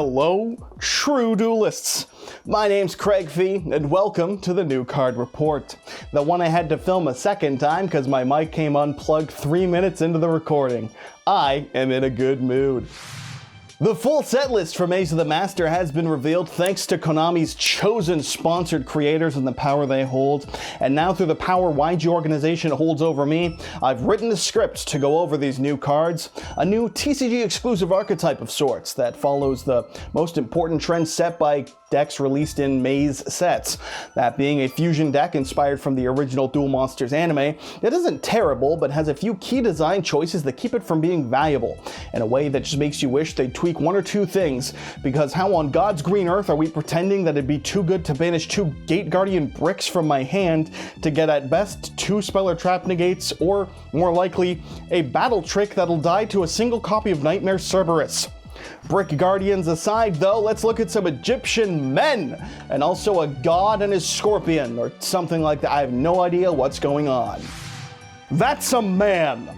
Hello, true duelists. My name's Craig Fee, and welcome to the New Card Report. The one I had to film a second time because my mic came unplugged 3 minutes into the recording. I am in a good mood. The full set list for Maze of the Master has been revealed thanks to Konami's chosen sponsored creators and the power they hold. And now through the power YG organization holds over me, I've written the script to go over these new cards, a new TCG exclusive archetype of sorts that follows the most important trend set by decks released in Maze sets. That being a fusion deck inspired from the original Duel Monsters anime that isn't terrible, but has a few key design choices that keep it from being valuable in a way that just makes you wish they'd tweak one or two things, because how on God's green earth are we pretending that it'd be too good to banish 2 Gate Guardian bricks from my hand to get at best 2 Speller Trap negates, or more likely, a battle trick that'll die to a single copy of Nightmare Cerberus? Brick Guardians aside though, let's look at some Egyptian men, and also a god and his scorpion, or something like that. I have no idea what's going on. That's a man!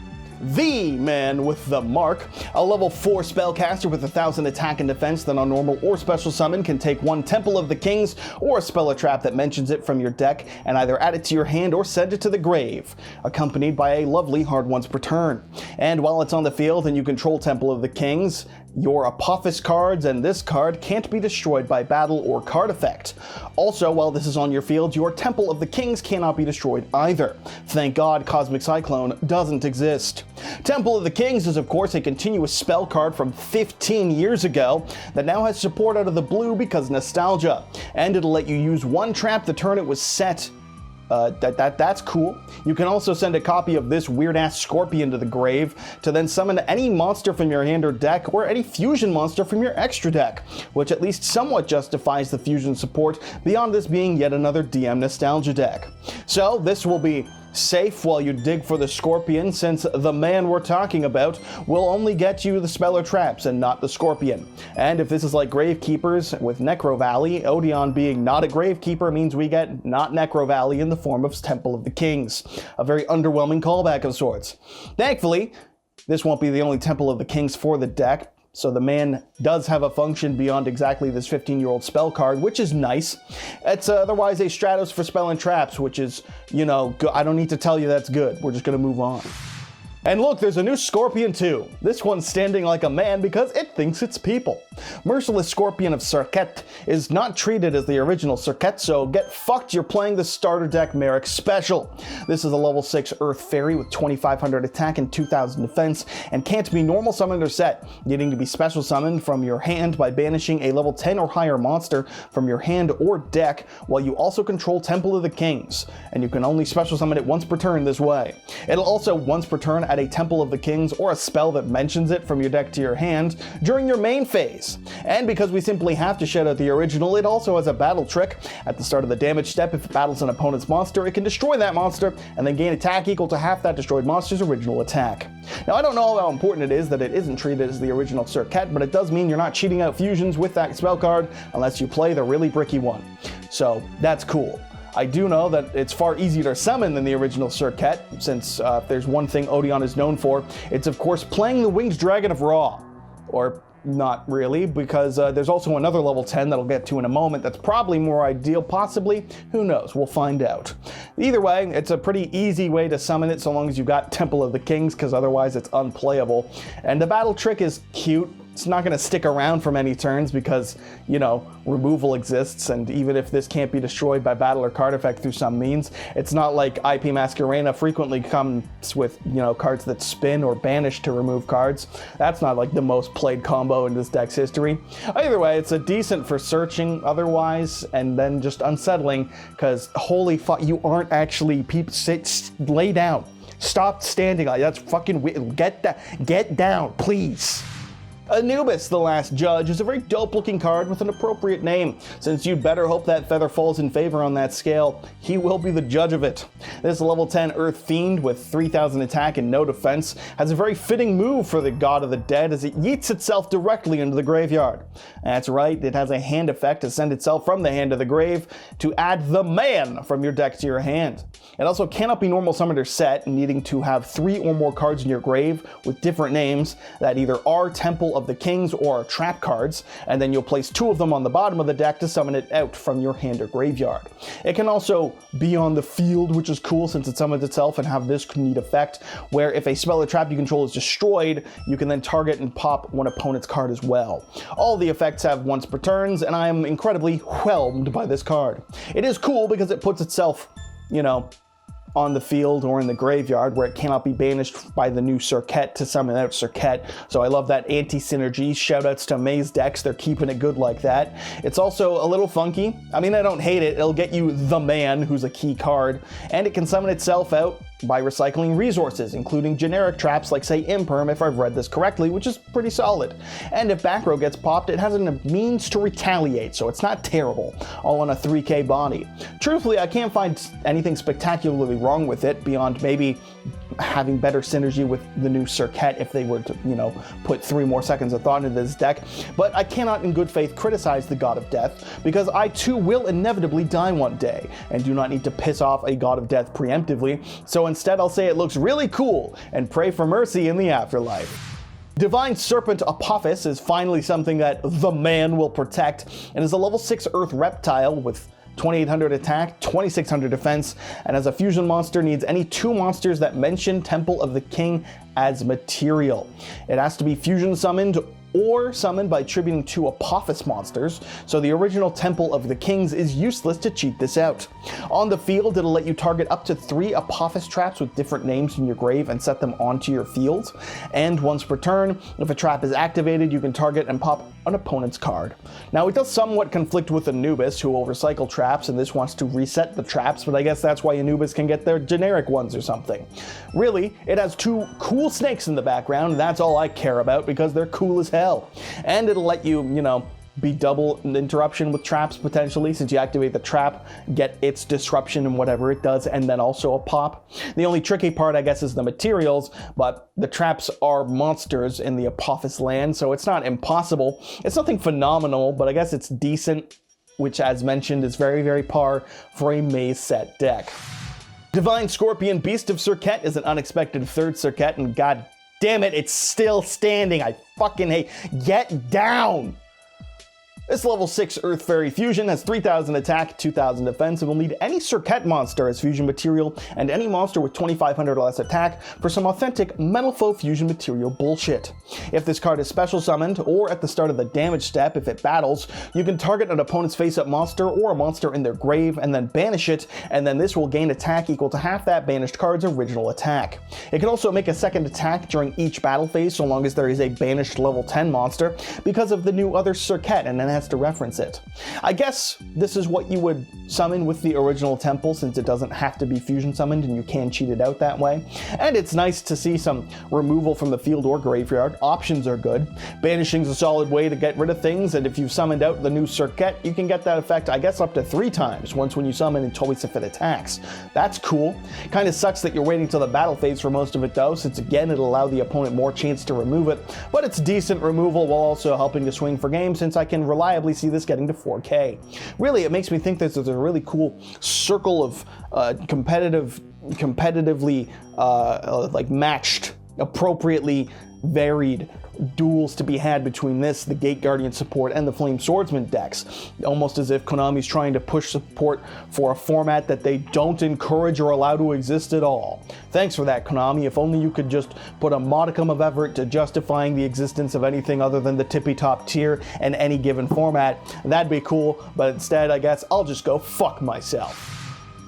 The man with the mark, a level 4 spellcaster with 1,000 attack and defense that on normal or special summon can take 1 Temple of the Kings or a Speller Trap that mentions it from your deck and either add it to your hand or send it to the grave, accompanied by a lovely hard once per turn. And while it's on the field and you control Temple of the Kings, your apophis cards and this card can't be destroyed by battle or card effect. Also, while this is on your field, your Temple of the Kings cannot be destroyed either. Thank God Cosmic Cyclone doesn't exist. Temple of the Kings is of course a continuous spell card from 15 years ago that now has support out of the blue because Mostalgia, and it'll let you use 1 trap the turn it was set. That's cool. You can also send a copy of this weird-ass scorpion to the grave to then summon any monster from your hand or deck, or any fusion monster from your extra deck, which at least somewhat justifies the fusion support beyond this being yet another DM Nostalgia deck. So this will be safe while you dig for the scorpion, since the man we're talking about will only get you the Speller Traps and not the scorpion. And if this is like Gravekeepers with Necro Valley, Odion being not a Gravekeeper means we get not Necro Valley in the form of Temple of the Kings. A very underwhelming callback of sorts. Thankfully, this won't be the only Temple of the Kings for the deck, so the man does have a function beyond exactly this 15-year-old spell card, which is nice. It's otherwise a Stratos for spell and traps, which is, you know, I don't need to tell you that's good. We're just gonna move on. And look, there's a new Scorpion too. This one's standing like a man because it thinks it's people. Merciless Scorpion of Circuit is not treated as the original Circuit, so get fucked, you're playing the starter deck Merrick Special. This is a level 6 Earth Fairy with 2,500 attack and 2,000 defense, and can't be normal summoned or set, needing to be special summoned from your hand by banishing a level 10 or higher monster from your hand or deck, while you also control Temple of the Kings, and you can only special summon it once per turn this way. It'll also once per turn add a Temple of the Kings or a spell that mentions it from your deck to your hand during your main phase. And because we simply have to shout out the original, it also has a battle trick. At the start of the damage step, if it battles an opponent's monster, it can destroy that monster and then gain attack equal to half that destroyed monster's original attack. Now, I don't know how important it is that it isn't treated as the original Circuit, but it does mean you're not cheating out fusions with that spell card unless you play the really bricky one. So that's cool. I do know that it's far easier to summon than the original Circuit, since if there's one thing Odion is known for, it's of course playing the Winged Dragon of Ra. Or not really, because there's also another level 10 that I'll get to in a moment that's probably more ideal, possibly. Who knows? We'll find out. Either way, it's a pretty easy way to summon it so long as you've got Temple of the Kings, because otherwise it's unplayable. And the battle trick is cute. It's not going to stick around for many turns because, you know, removal exists, and even if this can't be destroyed by battle or card effect through some means, it's not like IP Masquerena frequently comes with, you know, cards that spin or banish to remove cards. That's not like the most played combo in this deck's history. Either way, it's a decent for searching otherwise, and then just unsettling because holy fuck, you aren't actually lay down. Stop standing like that's fucking weird. Get down, please. Anubis, the Last Judge, is a very dope-looking card with an appropriate name, since you'd better hope that feather falls in favor on that scale. He will be the judge of it. This level 10 Earth Fiend with 3,000 attack and no defense has a very fitting move for the God of the Dead as it yeets itself directly into the graveyard. That's right, it has a hand effect to send itself from the hand to the grave to add the man from your deck to your hand. It also cannot be normal summoned or set, needing to have 3 or more cards in your grave with different names that either are Temple Temple of the Kings or trap cards, and then you'll place 2 of them on the bottom of the deck to summon it out from your hand or graveyard. It can also be on the field, which is cool since it summons itself, and have this neat effect where if a spell or trap you control is destroyed, you can then target and pop one opponent's card as well. All the effects have once per turns, and I am incredibly whelmed by this card. It is cool because it puts itself, you know, on the field or in the graveyard where it cannot be banished by the new Circuit to summon out Circuit. So I love that anti-synergy. Shoutouts to Maze decks, they're keeping it good like that. It's also a little funky. I mean, I don't hate it. It'll get you the man, who's a key card, and it can summon itself out by recycling resources, including generic traps like, say, Imperm, if I've read this correctly, which is pretty solid. And if back row gets popped, it has a means to retaliate, so it's not terrible, all on a 3k body. Truthfully, I can't find anything spectacularly wrong with it, beyond maybe having better synergy with the new Circuit if they were to, you know, put 3 more seconds of thought into this deck. But I cannot in good faith criticize the God of Death, because I too will inevitably die one day, and do not need to piss off a God of Death preemptively, so instead I'll say it looks really cool, and pray for mercy in the afterlife. Divine Serpent Apophis is finally something that the man will protect, and is a level 6 Earth Reptile with 2800 attack, 2600 defense, and as a fusion monster needs any 2 monsters that mention Temple of the King as material. It has to be fusion summoned or summoned by attributing 2 Apophis monsters, so the original Temple of the Kings is useless to cheat this out. On the field, it'll let you target up to 3 Apophis traps with different names in your grave and set them onto your field. And once per turn, if a trap is activated, you can target and pop an opponent's card. Now, it does somewhat conflict with Anubis, who will recycle traps, and this wants to reset the traps, but I guess that's why Anubis can get their generic ones or something. Really, it has 2 cool snakes in the background, and that's all I care about because they're cool as hell. And it'll let you, you know, be double interruption with traps potentially, since you activate the trap, get its disruption and whatever it does, and then also a pop. The only tricky part, I guess, is the materials, but the traps are monsters in the Apophis land, so it's not impossible. It's nothing phenomenal, but I guess it's decent, which, as mentioned, is very, very par for a Maze set deck. Divine Scorpion Beast of Circuit is an unexpected 3rd Circuit, and god damn it, it's still standing. I fucking hate. Get down! This level 6 Earth Fairy Fusion has 3000 attack, 2000 defense, and will need any Circuit monster as fusion material, and any monster with 2500 or less attack for some authentic Metal Foe fusion material bullshit. If this card is special summoned, or at the start of the damage step if it battles, you can target an opponent's face-up monster or a monster in their grave and then banish it, and then this will gain attack equal to half that banished card's original attack. It can also make a second attack during each battle phase so long as there is a banished level 10 monster because of the new other Circuit, and then has to reference it. I guess this is what you would summon with the original temple, since it doesn't have to be fusion summoned and you can cheat it out that way. And it's nice to see some removal from the field or graveyard. Options are good. Banishing's a solid way to get rid of things, and if you've summoned out the new Circuit, you can get that effect, I guess, up to 3 times, once when you summon and twice if it attacks. That's cool. Kinda sucks that you're waiting till the battle phase for most of it though, since again it'll allow the opponent more chance to remove it, but it's decent removal while also helping to swing for game, since I can reliably see this getting to 4k. Really, it makes me think there's a really cool circle of competitively like matched, appropriately varied duels to be had between this, the Gate Guardian support, and the Flame Swordsman decks. Almost as if Konami's trying to push support for a format that they don't encourage or allow to exist at all. Thanks for that, Konami. If only you could just put a modicum of effort to justifying the existence of anything other than the tippy top tier in any given format, that'd be cool, but instead, I guess I'll just go fuck myself.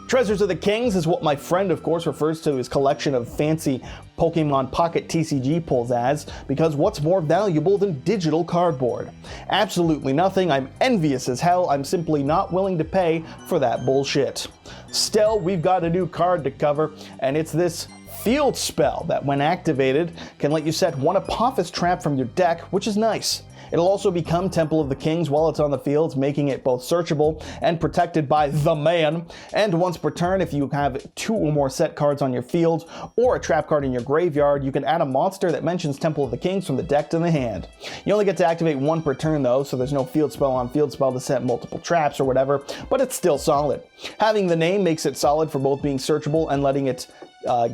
Treasures of the Kings is what my friend, of course, refers to his collection of fancy Pokemon Pocket TCG pulls as, because what's more valuable than digital cardboard? Absolutely nothing. I'm envious as hell. I'm simply not willing to pay for that bullshit. Still, we've got a new card to cover, and it's this field spell that, when activated, can let you set 1 Apophis trap from your deck, which is nice. It'll also become Temple of the Kings while it's on the field, making it both searchable and protected by the man. And once per turn, if you have 2 or more set cards on your field, or a trap card in your graveyard, you can add a monster that mentions Temple of the Kings from the deck to the hand. You only get to activate 1 per turn though, so there's no field spell on field spell to set multiple traps or whatever, but it's still solid. Having the name makes it solid for both being searchable and letting it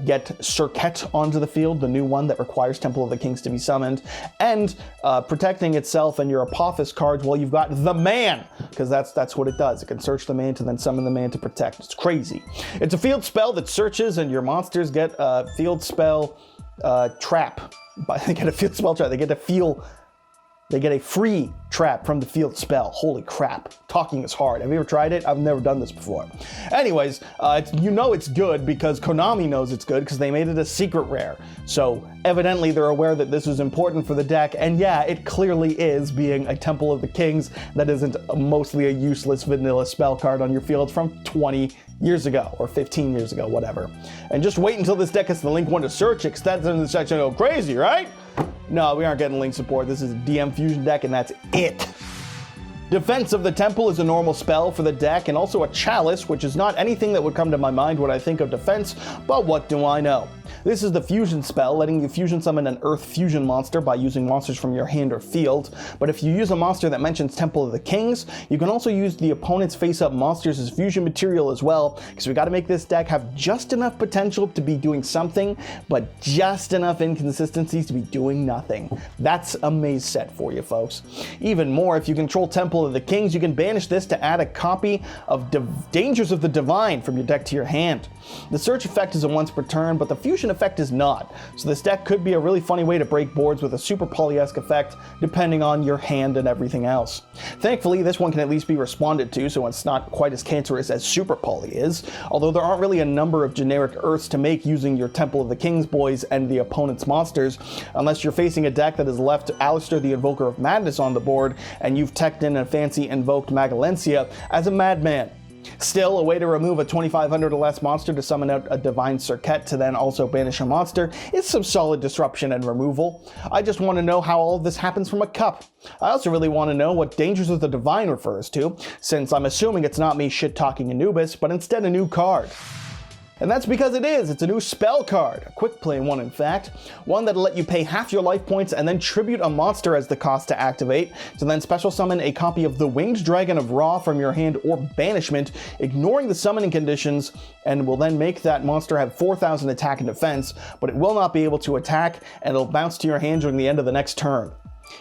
get Circuit onto the field, the new one that requires Temple of the Kings to be summoned, and protecting itself and your apophis cards, well, you've got the man, because that's what it does. It can search the man to then summon the man to protect. It's crazy. It's a field spell that searches, and your monsters get a field spell trap. They get a field spell trap. They get a free trap from the field spell. Holy crap. Talking is hard. Have you ever tried it? I've never done this before. Anyways, you know it's good because Konami knows it's good because they made it a secret rare. So evidently they're aware that this is important for the deck, and yeah, it clearly is, being a Temple of the Kings that isn't mostly a useless vanilla spell card on your field from 20 years ago, or 15 years ago, whatever. And just wait until this deck gets the Link 1 to search, extends into the section and go crazy, right? No, we aren't getting Link support. This is a DM Fusion deck, and that's it. Defense of the Temple is a normal spell for the deck, and also a Chalice, which is not anything that would come to my mind when I think of defense, but what do I know? This is the fusion spell, letting you fusion summon an Earth fusion monster by using monsters from your hand or field. But if you use a monster that mentions Temple of the Kings, you can also use the opponent's face-up monsters as fusion material as well, because we got to make this deck have just enough potential to be doing something, but just enough inconsistencies to be doing nothing. That's a maze set for you, folks. Even more, if you control Temple of the Kings, you can banish this to add a copy of Dangers of the Divine from your deck to your hand. The search effect is a once per turn, but the fusion effect is not, so this deck could be a really funny way to break boards with a super poly-esque effect, depending on your hand and everything else. Thankfully, this one can at least be responded to, so it's not quite as cancerous as super poly is, although there aren't really a number of generic Earths to make using your Temple of the Kings boys and the opponent's monsters, unless you're facing a deck that has left Alistair the Invoker of Madness on the board, and you've teched in a fancy invoked Magalencia as a madman. Still, a way to remove a 2500 or less monster to summon out a Divine Circuit to then also banish a monster is some solid disruption and removal. I just want to know how all of this happens from a cup. I also really want to know what Dangers of the Divine refers to, since I'm assuming it's not me shit-talking Anubis, but instead a new card. And that's because it is. It's a new spell card, a quick play one in fact, one that'll let you pay half your life points and then tribute a monster as the cost to activate, to then special summon a copy of the Winged Dragon of Ra from your hand or banishment, ignoring the summoning conditions, and will then make that monster have 4000 attack and defense, but it will not be able to attack, and it'll bounce to your hand during the end of the next turn.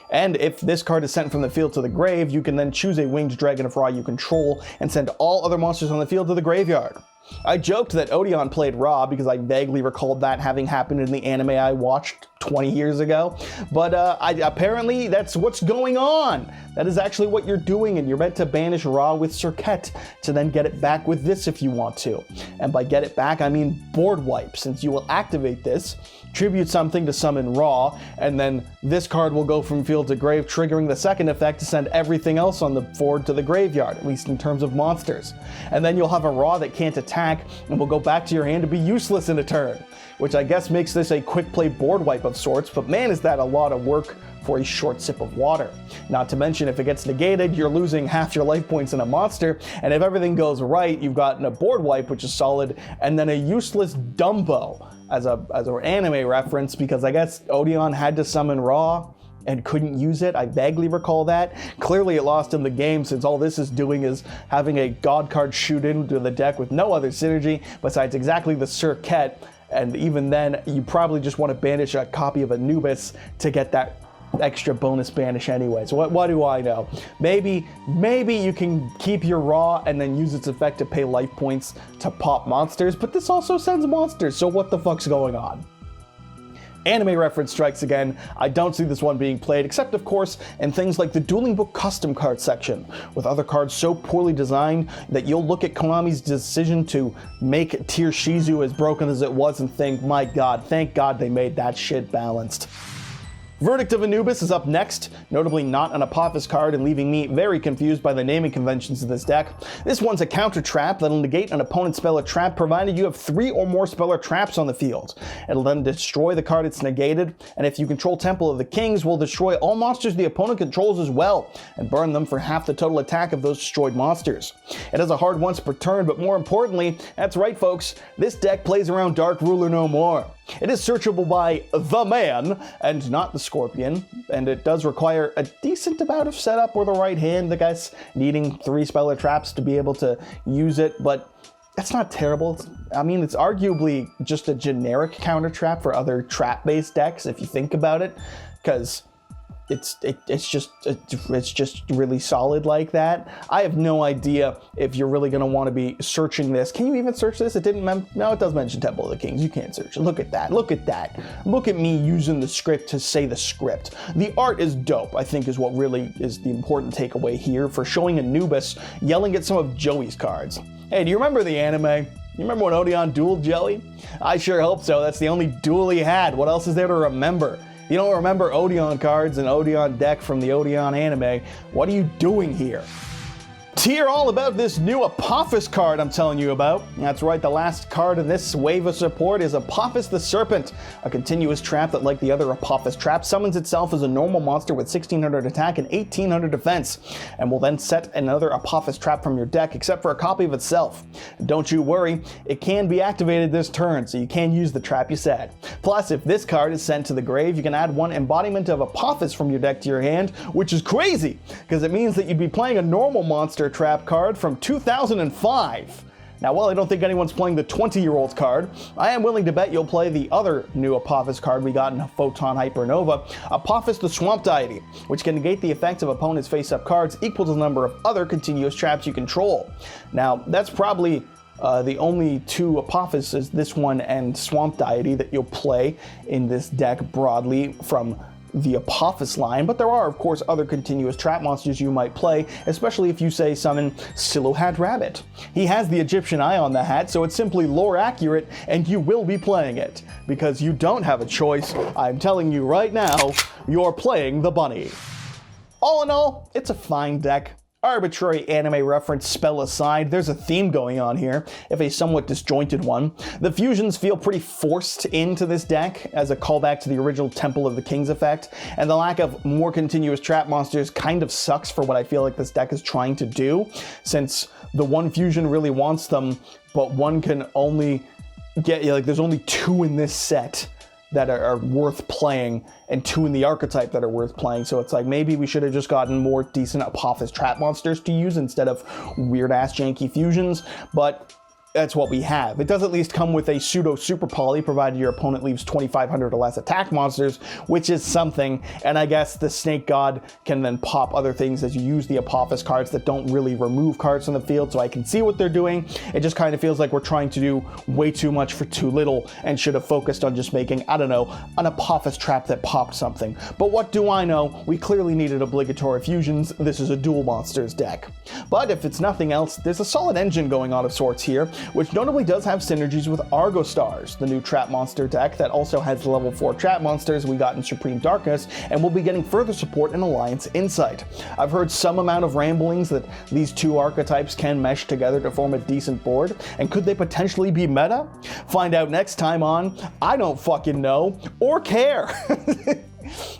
And if this card is sent from the field to the grave, you can then choose a Winged Dragon of Ra you control and send all other monsters on the field to the graveyard. I joked that Odion played Ra because I vaguely recalled that having happened in the anime I watched 20 years ago, but apparently that's what's going on. That is actually what you're doing, and you're meant to banish Ra with Circuit to then get it back with this if you want to. And by get it back, I mean board wipe, since you will activate this, tribute something to summon Ra, and then this card will go from field to grave, triggering the second effect to send everything else on the board to the graveyard, at least in terms of monsters. And then you'll have a Ra that can't attack and will go back to your hand to be useless in a turn, which I guess makes this a quick play board wipe of sorts, but man, is that a lot of work for a short sip of water. Not to mention, if it gets negated, you're losing half your life points in a monster, and if everything goes right, you've gotten a board wipe, which is solid, and then a useless Dumbo as an anime reference, because I guess Odion had to summon Ra and couldn't use it. I vaguely recall that. Clearly it lost him the game, since all this is doing is having a god card shoot into the deck with no other synergy besides exactly the Circuit, and even then, you probably just want to banish a copy of Anubis to get that extra bonus banish anyway. So what do I know? Maybe you can keep your Ra and then use its effect to pay life points to pop monsters, but this also sends monsters, so what the fuck's going on? Anime reference strikes again. I don't see this one being played, except of course in things like the Dueling Book custom card section, with other cards so poorly designed that you'll look at Konami's decision to make Tier Shizu as broken as it was and think, my god, thank god they made that shit balanced. Verdict of Anubis is up next, notably not an apophis card and leaving me very confused by the naming conventions of this deck. This one's a counter trap that'll negate an opponent's spell or trap provided you have 3 or more spell or traps on the field. It'll then destroy the card it's negated, and if you control Temple of the Kings, will destroy all monsters the opponent controls as well, and burn them for half the total attack of those destroyed monsters. It has a hard once per turn, but more importantly, that's right folks, this deck plays around Dark Ruler no more. It is searchable by the man, and not the Scorpion, and it does require a decent amount of setup or the right hand, I guess, needing 3 spell or traps to be able to use it, but It's not terrible. I mean, it's arguably just a generic counter trap for other trap-based decks, if you think about it, because it's just really solid like that. I have no idea if you're really going to want to be searching this. Can you even search this? It didn't no, it does mention Temple of the Kings. You can't search it. Look at that. Look at that. Look at me using the script to say the script. The art is dope, I think, is what really is the important takeaway here for showing Anubis yelling at some of Joey's cards. Hey, do you remember the anime? You remember when Odion dueled Joey? I sure hope so. That's the only duel he had. What else is there to remember? You don't remember Odion cards and Odion deck from the Odion anime. What are you doing here? To hear all about this new Apophis card I'm telling you about. That's right, the last card in this wave of support is Apophis the Serpent, a continuous trap that, like the other Apophis traps, summons itself as a normal monster with 1600 attack and 1800 defense, and will then set another Apophis trap from your deck, except for a copy of itself. Don't you worry, it can be activated this turn, so you can use the trap you set. Plus, if this card is sent to the grave, you can add one embodiment of Apophis from your deck to your hand, which is crazy, because it means that you'd be playing a normal monster trap card from 2005. Now, while I don't think anyone's playing the 20-year-old card, I am willing to bet you'll play the other new Apophis card we got in Photon Hypernova, Apophis the Swamp Deity, which can negate the effects of opponents' face-up cards equal to the number of other continuous traps you control. Now, that's probably the only two Apophis, this one and Swamp Deity, that you'll play in this deck broadly from the Apophis line, but there are, of course, other continuous trap monsters you might play, especially if you, say, summon Silhouette Rabbit. He has the Egyptian eye on the hat, so it's simply lore accurate, and you will be playing it, because you don't have a choice. I'm telling you right now, you're playing the bunny. All in all, it's a fine deck. Arbitrary anime reference spell aside, there's a theme going on here, if a somewhat disjointed one. The fusions feel pretty forced into this deck as a callback to the original Temple of the Kings effect, and the lack of more continuous trap monsters kind of sucks for what I feel like this deck is trying to do, since the one fusion really wants them, but one can only get, like, there's only two in this set that are worth playing, and two in the archetype that are worth playing, so it's like maybe we should have just gotten more decent Apophis trap monsters to use instead of weird-ass janky fusions, but that's what we have. It does at least come with a pseudo super poly, provided your opponent leaves 2,500 or less attack monsters, which is something, and I guess the Snake God can then pop other things as you use the Apophis cards that don't really remove cards from the field, so I can see what they're doing. It just kind of feels like we're trying to do way too much for too little, and should have focused on just making, I don't know, an Apophis trap that popped something. But what do I know? We clearly needed obligatory fusions. This is a dual monsters deck. But if it's nothing else, there's a solid engine going on of sorts here, which notably does have synergies with Argo Stars, the new trap monster deck that also has level 4 trap monsters we got in Supreme Darkness, and will be getting further support in Alliance Insight. I've heard some amount of ramblings that these two archetypes can mesh together to form a decent board, and could they potentially be meta? Find out next time on I Don't Fucking Know or Care.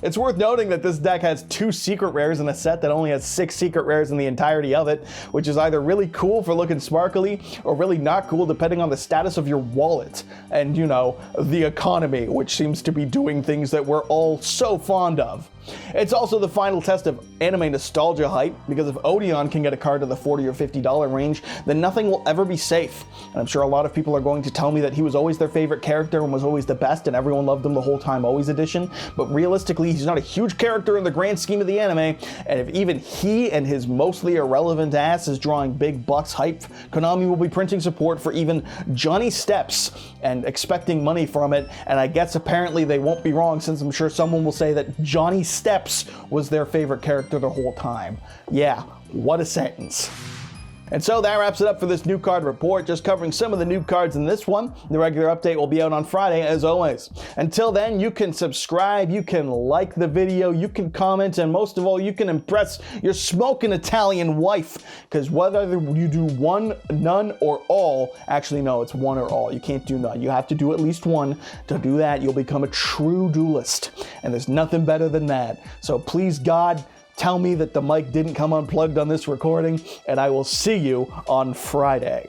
It's worth noting that this deck has 2 secret rares in a set that only has 6 secret rares in the entirety of it, which is either really cool for looking sparkly or really not cool depending on the status of your wallet and, you know, the economy, which seems to be doing things that we're all so fond of. It's also the final test of anime nostalgia hype, because if Odion can get a card to the $40 or $50 range, then nothing will ever be safe. And I'm sure a lot of people are going to tell me that he was always their favorite character and was always the best and everyone loved him the whole time, always edition, but realistically he's not a huge character in the grand scheme of the anime, and if even he and his mostly irrelevant ass is drawing big bucks hype, Konami will be printing support for even Johnny Steps and expecting money from it, and I guess apparently they won't be wrong, since I'm sure someone will say that Johnny Steps was their favorite character the whole time. Yeah, what a sentence. And so that wraps it up for this new card report, just covering some of the new cards in this one. The regular update will be out on Friday, as always. Until then, you can subscribe, you can like the video, you can comment, and most of all, you can impress your smoking Italian wife. Because whether you do one, none, or all, actually no, it's one or all. You can't do none. You have to do at least one. To do that, you'll become a true duelist. And there's nothing better than that. So please, God, tell me that the mic didn't come unplugged on this recording, and I will see you on Friday.